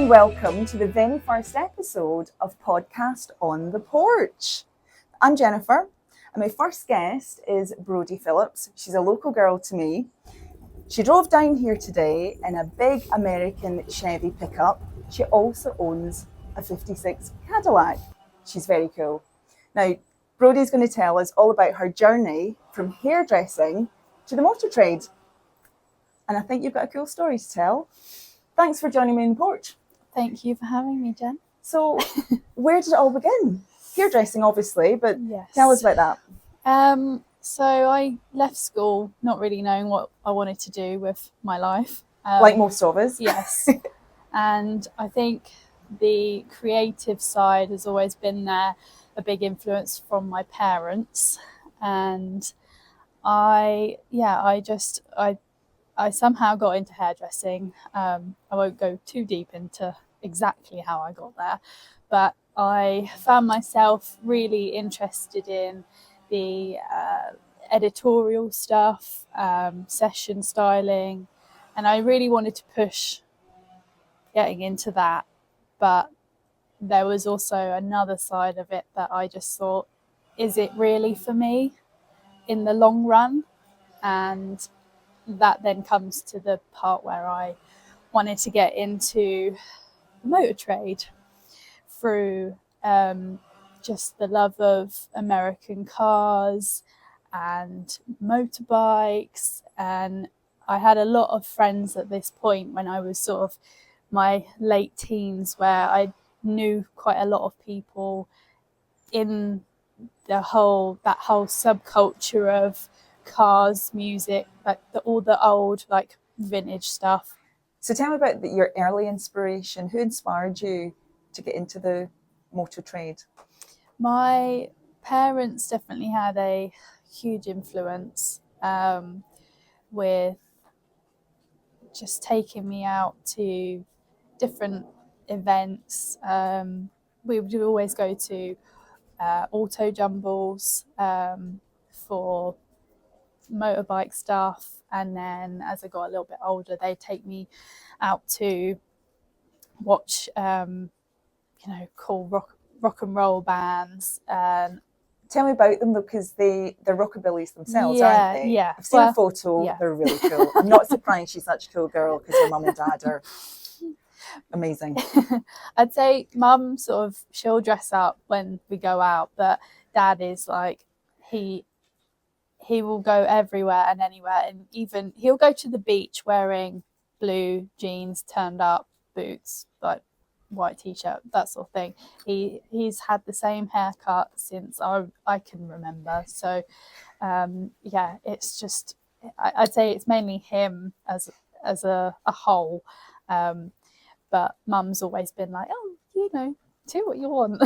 and welcome to the very first episode of Podcast on the Porch. I'm Jennifer, and my first guest is Brodie Phillips. She's a local girl to me. She drove down here today in a big American Chevy pickup. She also owns a 56 Cadillac. She's very cool. Now, Brodie's going to tell us all about her journey from hairdressing to the motor trade. And I think you've got a cool story to tell. Thanks for joining me on the porch. Thank you for having me, Jen. So, where did it all begin? Hairdressing, obviously, but Yes. Tell us about that. So I left school not really knowing what I wanted to do with my life. Like most of us. Yes. And I think the creative side has always been there, a big influence from my parents. And I somehow got into hairdressing. I won't go too deep into exactly how I got there, but I found myself really interested in the editorial stuff, session styling, and I really wanted to push getting into that. But there was also another side of it that I just thought, is it really for me in the long run? And that then comes to the part where I wanted to get into the motor trade through just the love of American cars and motorbikes. And I had a lot of friends at this point when I was sort of my late teens, where I knew quite a lot of people in that whole subculture of cars, music, like all the old like vintage stuff. So tell me about your early inspiration. Who inspired you to get into the motor trade? My parents definitely had a huge influence with just taking me out to different events. We would always go to auto jumbles for motorbike stuff, and then as I got a little bit older, they'd take me out to watch cool rock and roll bands. Tell me about them, because they're rockabillys themselves, aren't they? Yeah. I've seen a photo. Yeah. They're really cool. I'm not surprised she's such a cool girl, because her mum and dad are amazing. I'd say mum she'll dress up when we go out, but dad is like, he will go everywhere and anywhere, and even he'll go to the beach wearing blue jeans, turned up boots, like white t-shirt, that sort of thing. He's had the same haircut since I can remember. So it's just, I'd say it's mainly him as a whole, but mum's always been like, do what you want.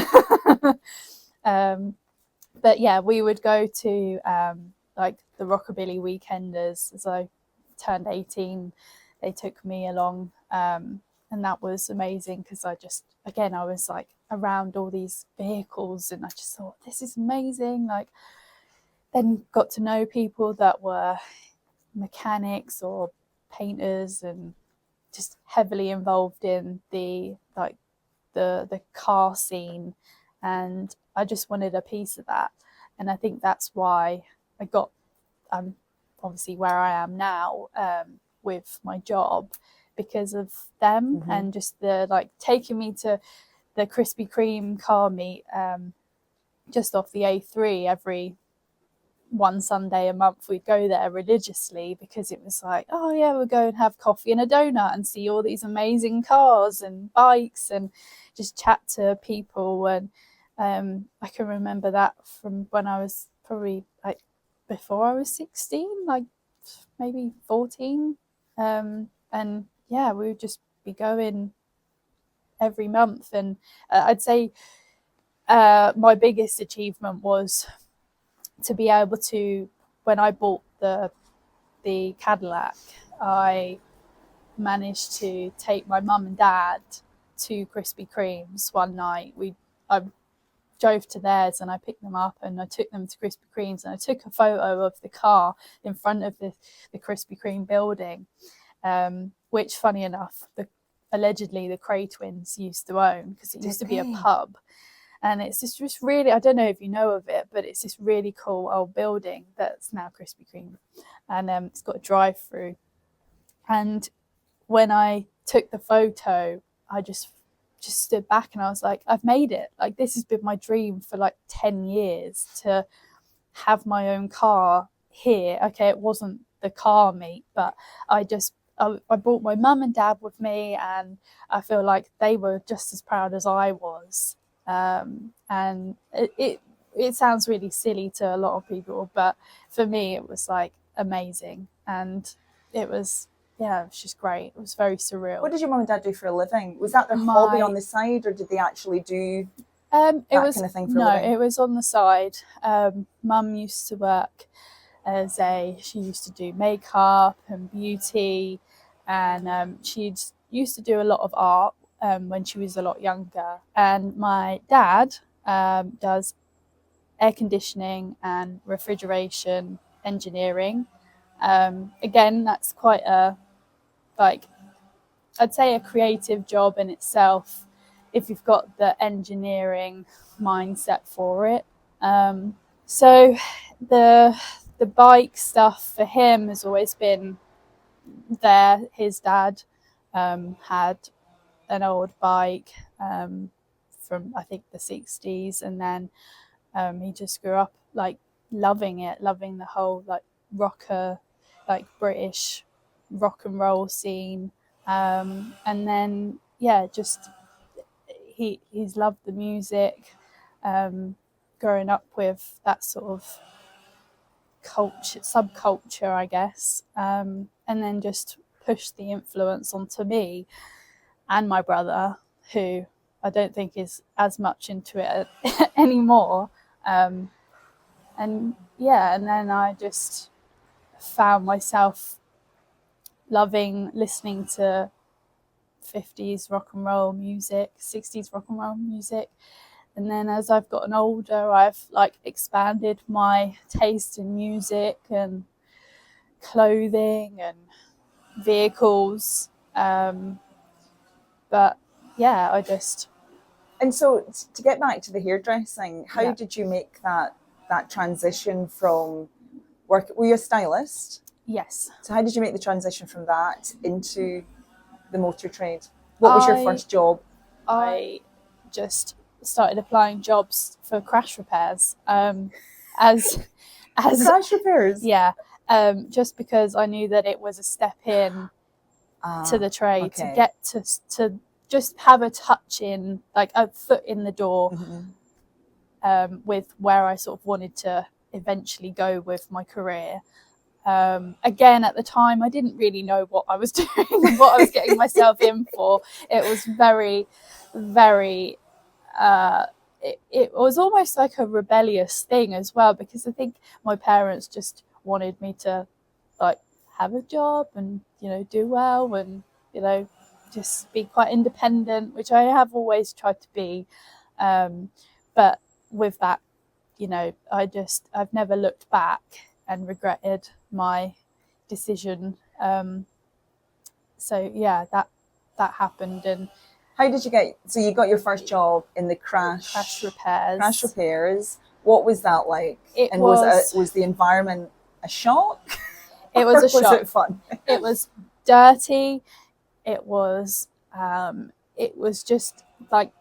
But yeah, we would go to like the Rockabilly Weekenders. As I turned 18, they took me along, and that was amazing, because I was like around all these vehicles, and I just thought, this is amazing. Like, then got to know people that were mechanics or painters and just heavily involved in the car scene, and I just wanted a piece of that. And I think that's why I'm obviously where I am now with my job, because of them. Mm-hmm. And just the taking me to the Krispy Kreme car meet just off the A3 every one Sunday a month. We'd go there religiously, because it was like, oh yeah, we'll go and have coffee and a donut and see all these amazing cars and bikes and just chat to people. And I can remember that from when I was probably like before I was 16, like maybe 14. And yeah, we would just be going every month. And I'd say my biggest achievement was to be able to, when I bought the Cadillac, I managed to take my mum and dad to Krispy Kreme's one night. I drove to theirs and I picked them up, and I took them to Krispy Kreme's, and I took a photo of the car in front of the Krispy Kreme building, which, funny enough, allegedly the Cray twins used to own, because it used to be a they? pub. And it's just really, I don't know if you know of it, but it's this really cool old building that's now Krispy Kreme. And it's got a drive-through. And when I took the photo, I just stood back and I was like, I've made it. Like, this has been my dream for like 10 years, to have my own car here. Okay, it wasn't the car meet, but I brought my mum and dad with me, and I feel like they were just as proud as I was. And it sounds really silly to a lot of people, but for me it was like amazing, and it was just great. It was very surreal. What did your mum and dad do for a living? Was that their hobby on the side, or did they actually do it was kind of thing for a living? No, it was on the side. Mum used to work she used to do makeup and beauty, and she used to do a lot of art when she was a lot younger. And my dad does air conditioning and refrigeration engineering. Again, that's quite I'd say a creative job in itself, if you've got the engineering mindset for it. So the bike stuff for him has always been there. His dad had an old bike from, I think, the 60s, and then he just grew up like loving the whole like rocker, like British rock and roll scene. And then just he's loved the music, growing up with that sort of subculture, I guess, and then just pushed the influence onto me and my brother, who I don't think is as much into it anymore. And then I just found myself loving listening to 50s rock and roll music, 60s rock and roll music. And then as I've gotten older, I've like expanded my taste in music and clothing and vehicles. But yeah, I just... And so to get back to the hairdressing, how did you make that transition from work? Were you a stylist? Yes. So how did you make the transition from that into the motor trade? What was your first job? I just started applying jobs for crash repairs. As crash repairs? Yeah. Just because I knew that it was a step in to the trade, to get to just have a touch in, like a foot in the door, with where I sort of wanted to eventually go with my career. Again, at the time, I didn't really know what I was doing and what I was getting myself in for. It was very, very... it was almost like a rebellious thing as well, because I think my parents just wanted me to like have a job and do well and just be quite independent, which I have always tried to be, but with that, I've never looked back and regretted my decision. So yeah, that happened. And how did you so you got your first job in the crash repairs. What was that like? Was the environment a shock? It was a shock. Was it fun? It was dirty. It was just like,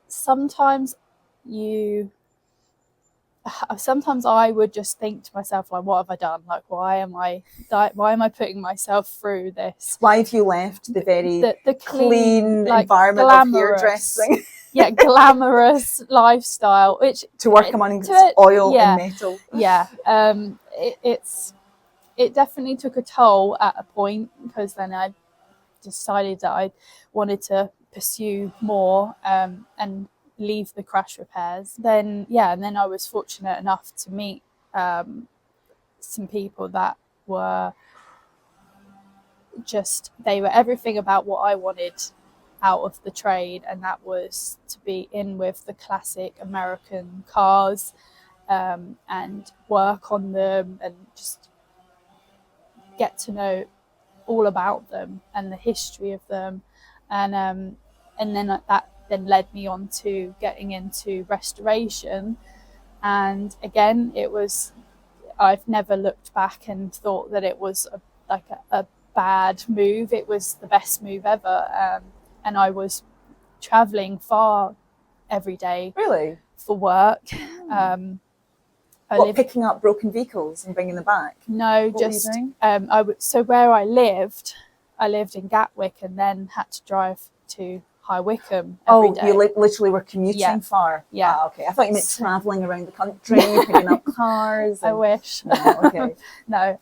sometimes I would just think to myself, like, what have I done? Like, why am I putting myself through this? Why have you left the very the clean like, environment of hairdressing? Yeah, glamorous lifestyle, which to work amongst oil and metal. Yeah, it definitely took a toll at a point, because then I decided that I wanted to pursue more and leave the crash repairs. Then and then I was fortunate enough to meet some people that were they were everything about what I wanted out of the trade, and that was to be in with the classic American cars, and work on them and just get to know all about them and the history of them. and then that then led me on to getting into restoration. And again, I've never looked back and thought that it was a bad move. It was the best move ever. And I was traveling far every day. Really? For work. Picking up broken vehicles and bringing them back? No, just so where I lived in Gatwick and then had to drive to High Wycombe every day. You literally were commuting far? Yeah. Okay. I thought you meant travelling around the country, picking up cars. I wish. No, okay. No.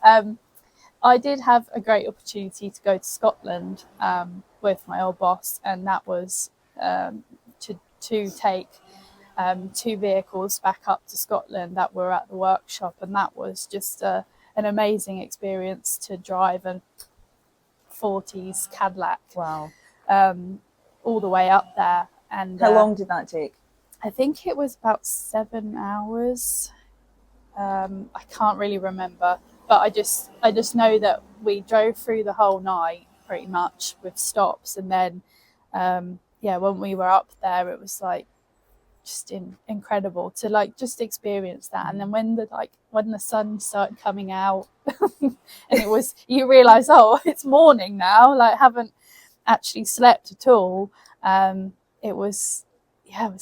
I did have a great opportunity to go to Scotland with my old boss, and that was to take 2 vehicles back up to Scotland that were at the workshop, and that was just an amazing experience to drive a 40s Cadillac. Wow. All the way up there. And how long did that take? I think it was about 7 hours. I can't really remember, but I just know that we drove through the whole night pretty much with stops, and then when we were up there, it was like just incredible to like just experience that. And then when the sun started coming out and it was, you realize, oh, it's morning now, like haven't actually slept at all. It was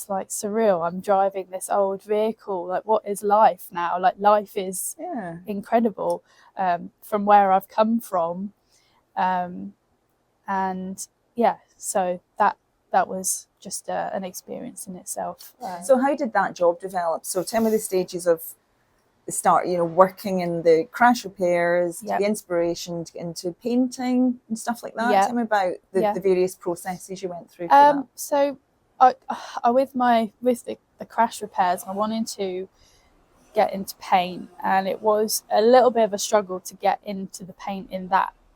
like surreal. I'm driving this old vehicle. Like, what is life now? Like, life is incredible from where I've come from. So that was just an experience in itself. So how did that job develop? So tell me the stages of the start, working in the crash repairs, the inspiration to get into painting and stuff like that. Tell me about the various processes you went through for that. So with the crash repairs, I wanted to get into paint, and it was a little bit of a struggle to get into the paint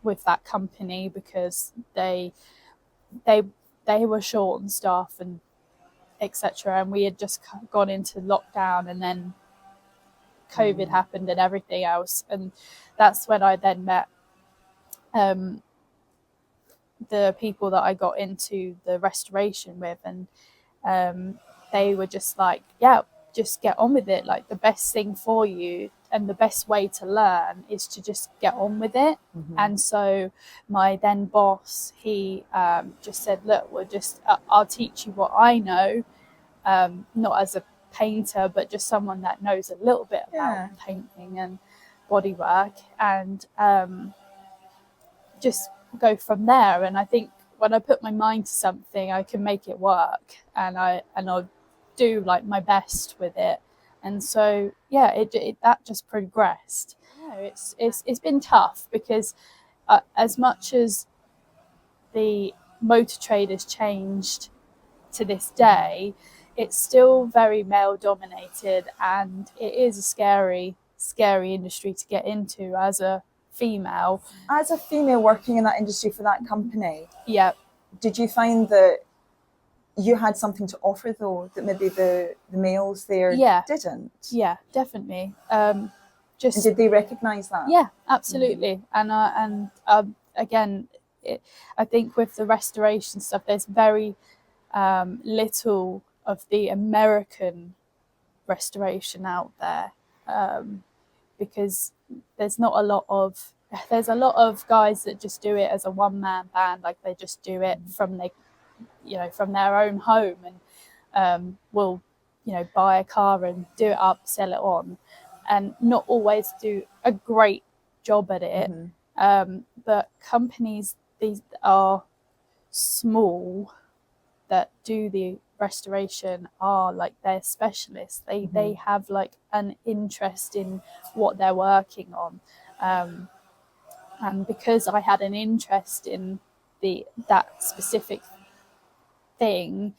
with that company, because they were short on staff and etc. And we had just gone into lockdown, and then COVID happened and everything else. And that's when I then met the people that I got into the restoration with, and they were just like, just get on with it. Like, the best thing for you and the best way to learn is to just get on with it. And so my then boss, he just said, look, I'll teach you what I know, not as a painter, but just someone that knows a little bit about painting and bodywork, and just go from there. And I think when I put my mind to something, I can make it work, and I'll do like my best with it. And so that just progressed. It's been tough, because as much as the motor trade has changed to this day, it's still very male dominated, and it is a scary industry to get into as a female. As a female working in that industry for that company, did you find that you had something to offer, though, that maybe the males there didn't? Yeah, definitely. And did they recognise that? Yeah, absolutely. And again, I think with the restoration stuff, there's very little of the American restoration out there, because there's a lot of guys that just do it as a one-man band. Like, they just do it from their own home, and will buy a car and do it up, sell it on, and not always do a great job at it. But companies, these are small, that do the restoration, are like, they're specialists. They have like an interest in what they're working on, and because I had an interest in that specific thing,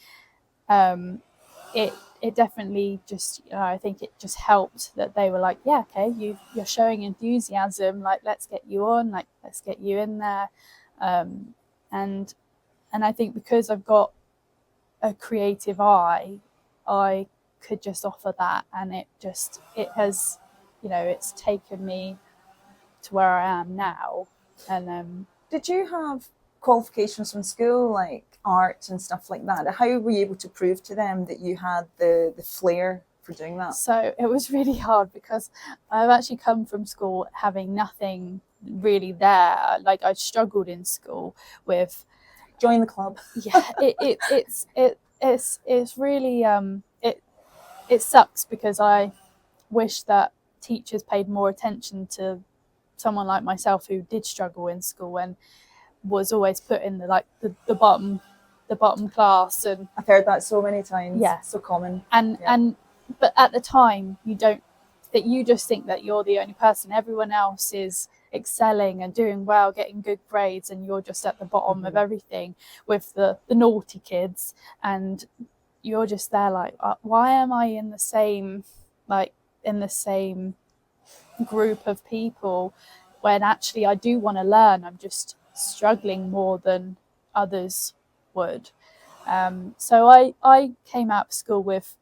it definitely just, I think it just helped that they were like, you're showing enthusiasm, like, let's get you on, like, let's get you in there. And I think because I've got a creative eye, I could just offer that, and it has, it's taken me to where I am now. And did you have qualifications from school, like art and stuff like that? How were you able to prove to them that you had the flair for doing that? So it was really hard because I've actually come from school having nothing really there. Like I struggled in school with. Join the club. Yeah, it's really it sucks because I wish that teachers paid more attention to someone like myself who did struggle in school and was always put in the bottom class. And I've heard that so many times. Yeah. So common. And but at the time you just think that you're the only person. Everyone else is excelling and doing well, getting good grades, and you're just at the bottom of everything with the naughty kids, and you're just there like, why am I in the same group of people when actually I do want to learn? I'm just struggling more than others would. So I came out of school with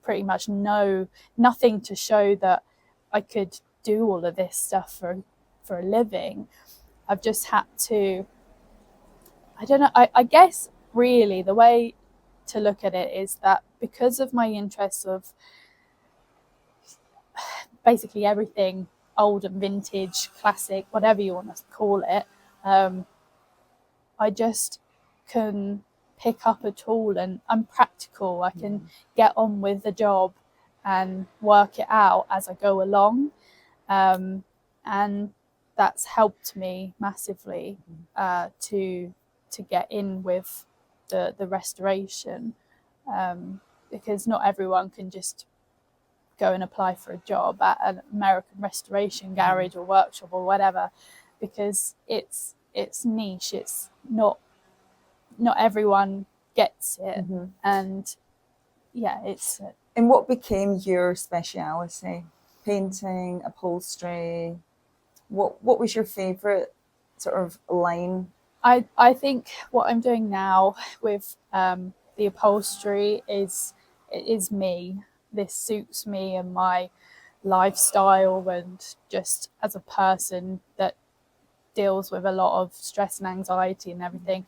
pretty much nothing to show that I could do all of this stuff for a living. I've just had to, I don't know, I guess really the way to look at it is that because of my interest of basically everything old and vintage, classic, whatever you want to call it, I just can pick up a tool and I'm practical. I can get on with the job and work it out as I go along. And that's helped me massively to get in with the restoration, because not everyone can just go and apply for a job at an American restoration garage or workshop or whatever, because it's niche. It's not everyone gets it. And yeah, it's And what became your speciality? Painting, upholstery? What was your favourite sort of line? I think what I'm doing now with the upholstery is me. This suits me and my lifestyle, and just as a person that deals with a lot of stress and anxiety and everything.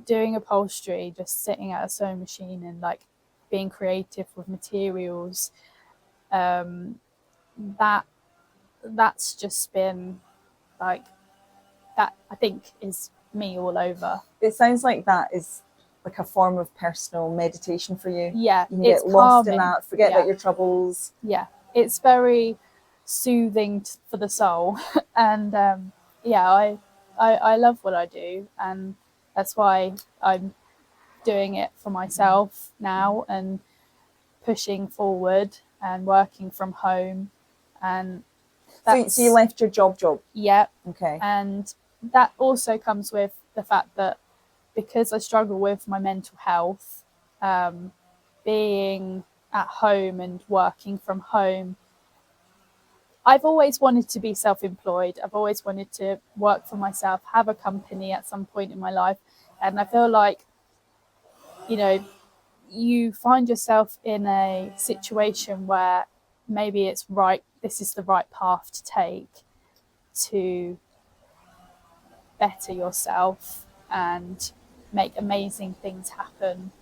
Doing upholstery, just sitting at a sewing machine and like being creative with materials, that's just been like, that I think is me all over. It sounds like that is like a form of personal meditation for you. Yeah, You can it's get lost in calming. that, forget about your troubles. Yeah, it's very soothing for the soul. And yeah, I love what I do, and that's why I'm doing it for myself now and pushing forward and working from home. And that's, so you left your job? Yeah. Okay. And that also comes with the fact that because I struggle with my mental health, being at home and working from home, I've always wanted to be self-employed. I've always wanted to work for myself, have a company at some point in my life. And I feel like, you know, you find yourself in a situation where maybe it's right, this is the right path to take to better yourself and make amazing things happen.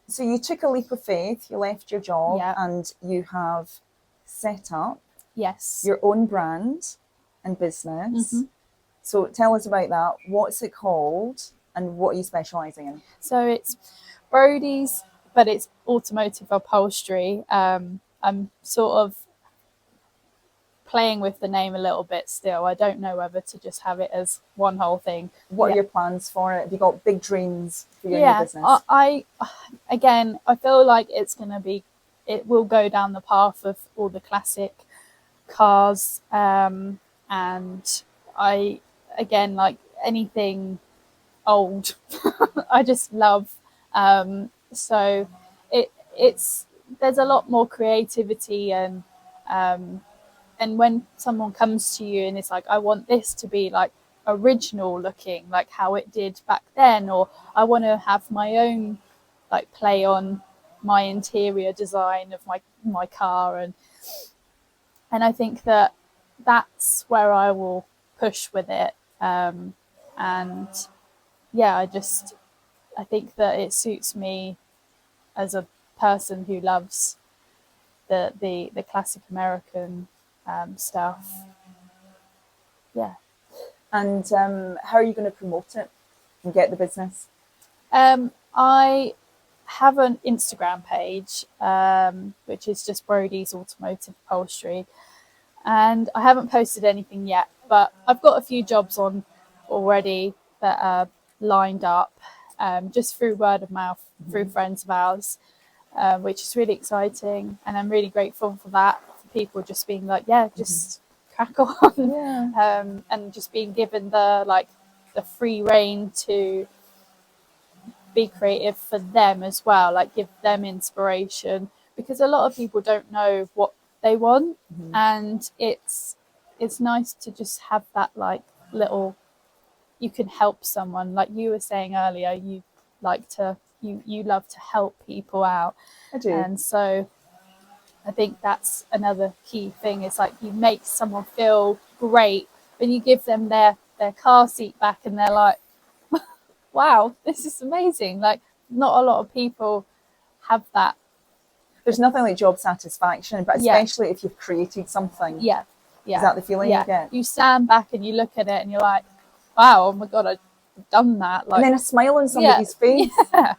So you took a leap of faith, you left your job, Yeah. and you have set up Yes. your own brand and business. So tell us about that. What's it called and what are you specialising in? So it's Brodie's, but it's automotive upholstery. I'm sort of playing with the name a little bit still. I don't know whether to just have it as one whole thing. What are your plans for it? Have you got big dreams for your new business? I feel like it will go down the path of all the classic cars, and I, again, like anything old, I just love. So there's a lot more creativity, and when someone comes to you and it's like, I want this to be like original looking, like how it did back then, or I want to have my own like play on my interior design of my car, and I think that's where I will push with it. And yeah, I think that it suits me as a person who loves the classic American stuff. Yeah. And how are you going to promote it and get the business? I have an Instagram page, which is just Brodie's Automotive Upholstery, and I haven't posted anything yet, but I've got a few jobs on already that are lined up, just through word of mouth, through friends of ours, which is really exciting, and I'm really grateful for that, for people just being like, yeah, just crack on, and just being given the free reign to be creative for them as well, like give them inspiration, because a lot of people don't know what they want, and it's nice to just have that like little, you can help someone, like you were saying earlier, you love to help people out. I do. And so I think that's another key thing, is like you make someone feel great when you give them their car seat back and they're like, wow, this is amazing. Like, not a lot of people have that. There's nothing like job satisfaction, but especially if you've created something. Yeah. Is that the feeling you get? You stand back and you look at it and you're like, wow, oh my God, I've done that. Like, and then a smile on somebody's face. Yeah.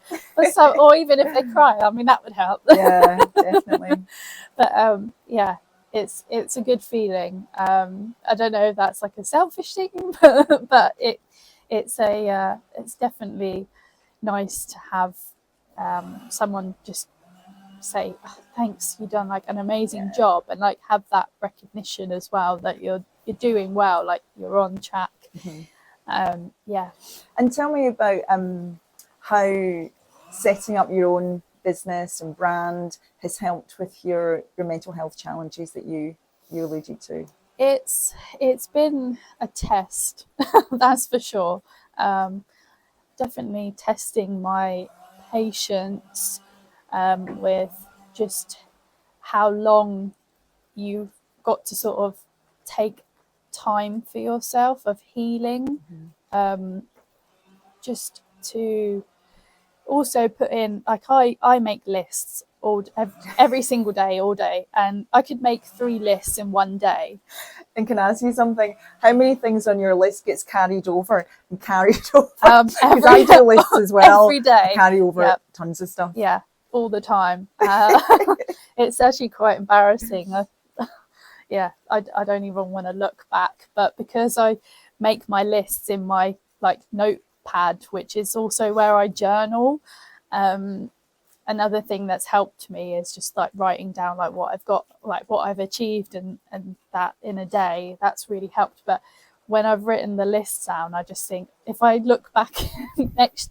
Or even if they cry, I mean, that would help. Yeah, definitely. But yeah, it's a good feeling. I don't know if that's like a selfish thing, but it's definitely nice to have someone just say, oh, thanks, you've done like an amazing job, and like have that recognition as well, that you're doing well, like you're on track. Yeah. And tell me about how setting up your own business and brand has helped with your mental health challenges that you alluded to. It's been a test, that's for sure. Definitely testing my patience with just how long you've got to sort of take time for yourself of healing, just to also put in, like, I make lists every single day, all day, and I could make 3 lists in one day. And can I ask you something? How many things on your list gets carried over and carried over? Because I do lists as well. Every day. I carry over tons of stuff. Yeah, all the time. It's actually quite embarrassing. I don't even want to look back. But because I make my lists in my like notepad, which is also where I journal, another thing that's helped me is just like writing down like what I've got, like what I've achieved, and that in a day, that's really helped. But when I've written the list down, I just think, if I look back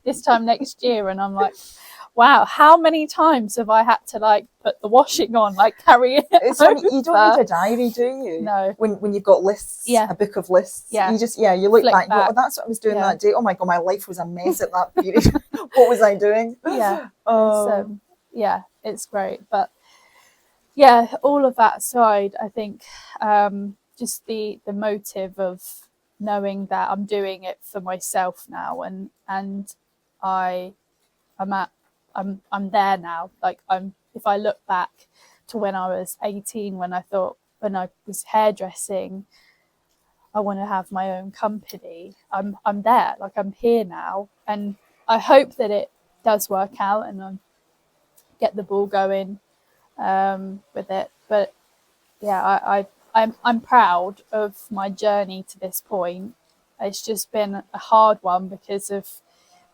this time next year and I'm like, wow, how many times have I had to like put the washing on, like carry it? It's funny, you don't need a diary, do you? No. When you've got lists, a book of lists, you just you look back. Oh, that's what I was doing that day. Oh my God, my life was a mess at that period. What was I doing? Yeah. Oh. It's great. But yeah, all of that aside, I think just the motive of knowing that I'm doing it for myself now, and I'm there now. Like, if I look back to when I was 18, when I was hairdressing, I want to have my own company. I'm there. Like, I'm here now, and I hope that it does work out and I get the ball going with it. But yeah, I'm proud of my journey to this point. It's just been a hard one because of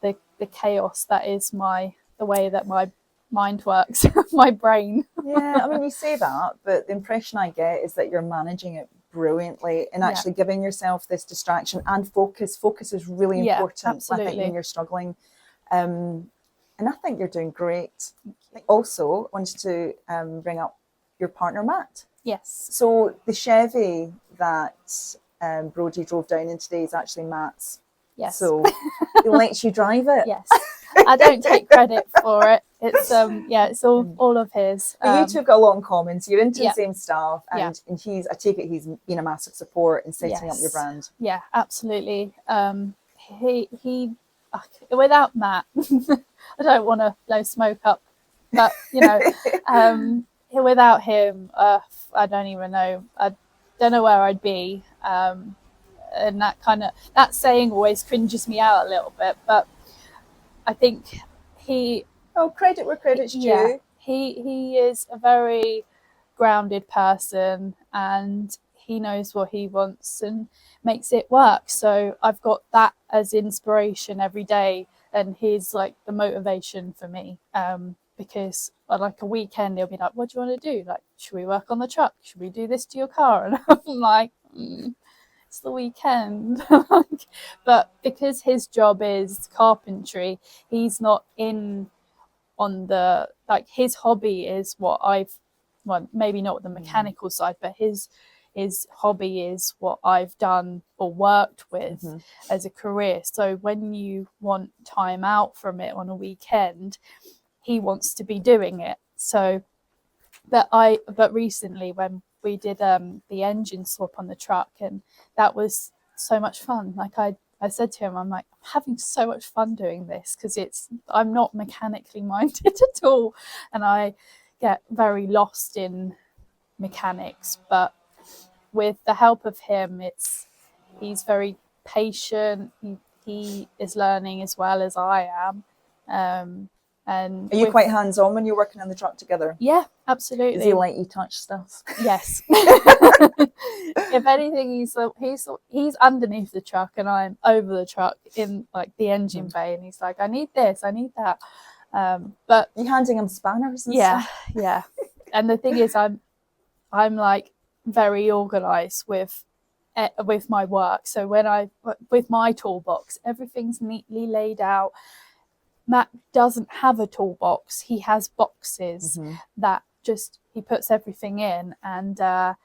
the chaos that is the way that my mind works, my brain. Yeah, I mean, you say that, but the impression I get is that you're managing it brilliantly and actually giving yourself this distraction and focus. Focus is really important, absolutely. I think, when you're struggling. And I think you're doing great. Also, I wanted to bring up your partner, Matt. Yes. So the Chevy that Brodie drove down in today is actually Matt's. Yes. So he lets you drive it. Yes. I don't take credit for it. It's it's all of his. You two got a lot in common, so you're into the Yeah. same stuff, and I take it he's been a massive support in setting up your brand. Yeah, absolutely. he without Matt, I don't want to blow smoke up, but without him, I don't even know. I don't know where I'd be. And that saying always cringes me out a little bit, but I think he credit where credit's due. Yeah, he is a very grounded person, and he knows what he wants and makes it work. So I've got that as inspiration every day, and he's like the motivation for me. Because like a weekend, he'll be like, "What do you want to do? Like, should we work on the truck? Should we do this to your car?" And I'm like, it's the weekend. But because his job is carpentry, he's not in on the, like, his hobby is what maybe not the mechanical side, but his hobby is what I've done or worked with as a career. So when you want time out from it on a weekend, he wants to be doing it. So but recently when we did the engine swap on the truck, and that was so much fun. Like I said to him, I'm like, I'm having so much fun doing this, because I'm not mechanically minded at all, and I get very lost in mechanics. But with the help of him, he's very patient. He is learning as well as I am. And are you quite hands-on when you're working on the truck together? Yeah, absolutely. Does he let you touch stuff? Yes. If anything, he's underneath the truck and I'm over the truck in like the engine bay, and he's like, I need this, I need that. But you handing him spanners and stuff? Yeah. Yeah. And the thing is, I'm like very organized with my work. So with my toolbox, everything's neatly laid out. Matt doesn't have a toolbox. He has boxes that just he puts everything in, and I'm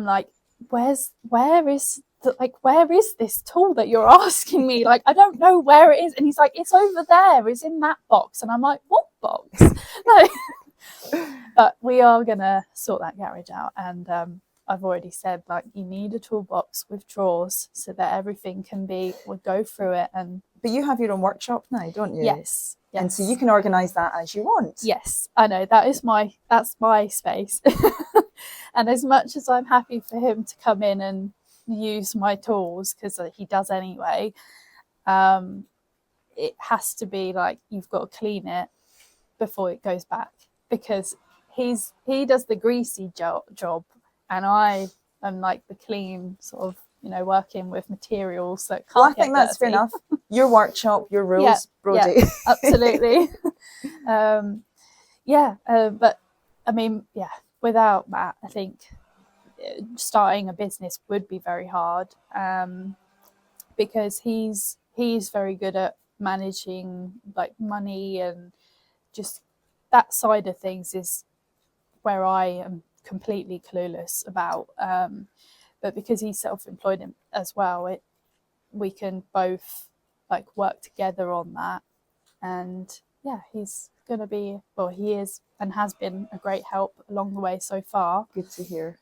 like, where is this tool that you're asking me? Like, I don't know where it is. And he's like, it's over there. It's in that box. And I'm like, what box? Like, but we are gonna sort that garage out, and I've already said, like, you need a toolbox with drawers so that everything we'll go through it. But you have your own workshop now, don't you? Yes. And so you can organise that as you want. Yes, I know. That's my space. And as much as I'm happy for him to come in and use my tools, because he does anyway, it has to be like, you've got to clean it before it goes back, because he does the greasy job, and I am like the clean sort of, working with materials that can't get I think that's dirty. fair enough. Your workshop, your rules, Brodie. Yeah, absolutely. But I mean, without Matt, I think starting a business would be very hard, because he's very good at managing like money, and just that side of things is where I am completely clueless about. But because he's self-employed as well, we can both like work together on that. And he's going to be, well, he is and has been a great help along the way so far. Good to hear.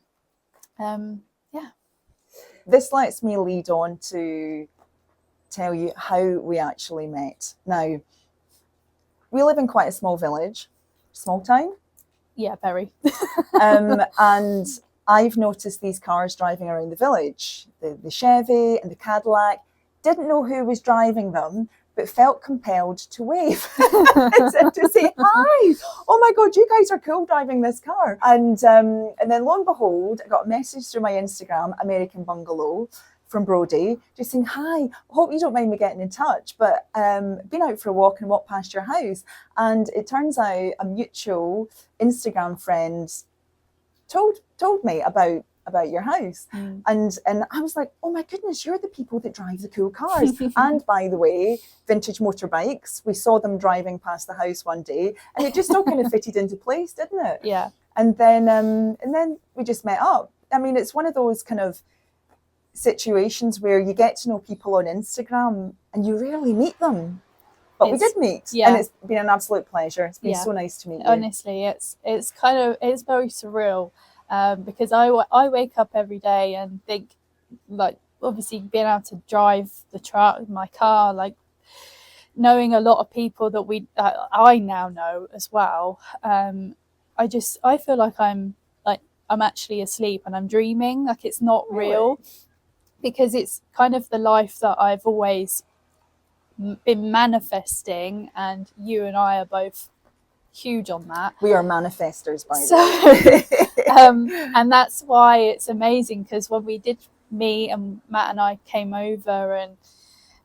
This lets me lead on to tell you how we actually met. Now, we live in quite a small village, small town. Yeah, very. And I've noticed these cars driving around the village, the Chevy and the Cadillac. Didn't know who was driving them, but felt compelled to wave and to say, hi, oh my God, you guys are cool driving this car. And then lo and behold, I got a message through my Instagram, American Bungalow, from Brodie, just saying, hi, hope you don't mind me getting in touch, but been out for a walk and walked past your house. And it turns out a mutual Instagram friend told me about your house. And I was like, oh my goodness, you're the people that drive the cool cars. And by the way, vintage motorbikes, we saw them driving past the house one day, and it just all kind of fitted into place, didn't it? Yeah. And then we just met up. I mean, it's one of those kind of situations where you get to know people on Instagram and you rarely meet them. But we did meet, and it's been an absolute pleasure. It's been so nice to meet you. Honestly, it's very surreal, because I wake up every day and think, like, obviously being able to drive the truck, my car, like knowing a lot of people that I now know as well. I feel like I'm actually asleep and I'm dreaming, like it's not real, because it's kind of the life that I've always been manifesting, and you and I are both huge on that. We are manifestors, by the way. And that's why it's amazing, because when we did meet and Matt and I came over and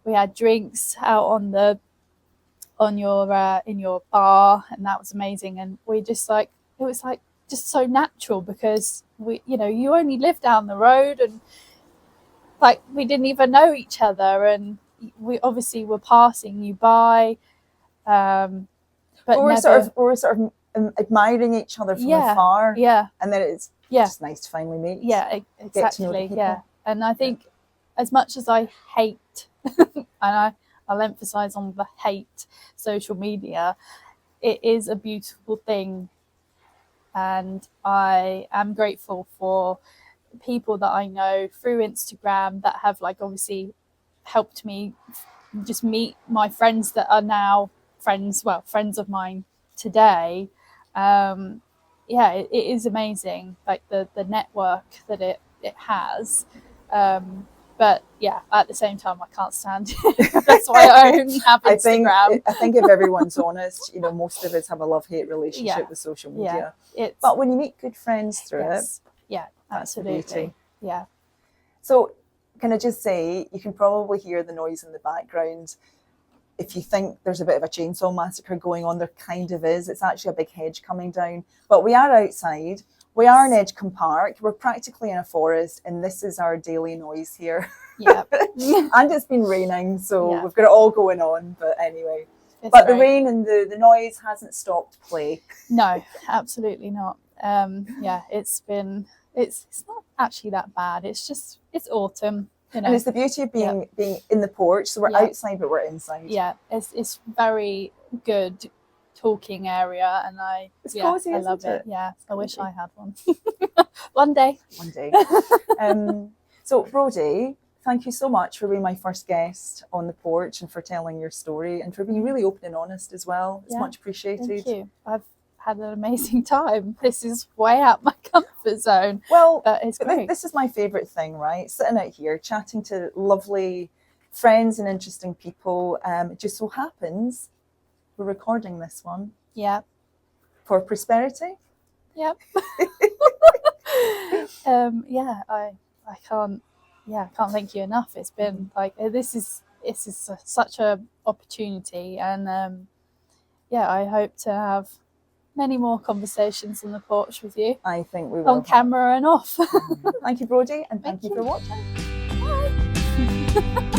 we had drinks out in your bar, and that was amazing. And we just it was just so natural, because you only live down the road, and like we didn't even know each other, and we obviously were passing you by, but we're sort of admiring each other from afar, and then it's just nice to finally meet. Exactly. And I think as much as I hate and I'll emphasize on the hate social media, it is a beautiful thing, and I am grateful for people that I know through Instagram that have obviously helped me just meet my friends that are now friends of mine today. It is amazing, like the network that it has. But at the same time, I can't stand it. That's why I only have Instagram. I think if everyone's honest, most of us have a love-hate relationship with social media. But when you meet good friends through it, absolutely. Yeah. So can I just say, you can probably hear the noise in the background. If you think there's a bit of a chainsaw massacre going on, there kind of is. It's actually a big hedge coming down. But we are outside. We are in Edgecombe Park. We're practically in a forest, and this is our daily noise here. Yeah. And it's been raining, so we've got it all going on. But anyway, the rain and the noise hasn't stopped play. No, absolutely not. It's not actually that bad. It's autumn. And it's the beauty of being in the porch. So we're outside, but we're inside. Yeah, it's very good talking area, and it's cozy, I love it. Yeah, I wish cozy. I had one. One day. So Brodie, thank you so much for being my first guest on the porch, and for telling your story, and for being really open and honest as well. It's much appreciated. Thank you. I've had an amazing time. This is way out my comfort zone. Well, but it's great. This is my favourite thing, right? Sitting out here, chatting to lovely friends and interesting people. It just so happens we're recording this one. Yeah. For prosperity. Yep. I can't thank you enough. It's been this is such a opportunity, and I hope to have many more conversations on the porch with you. I think we will. On camera and off. Thank you, Brodie, and thank you for watching. Bye.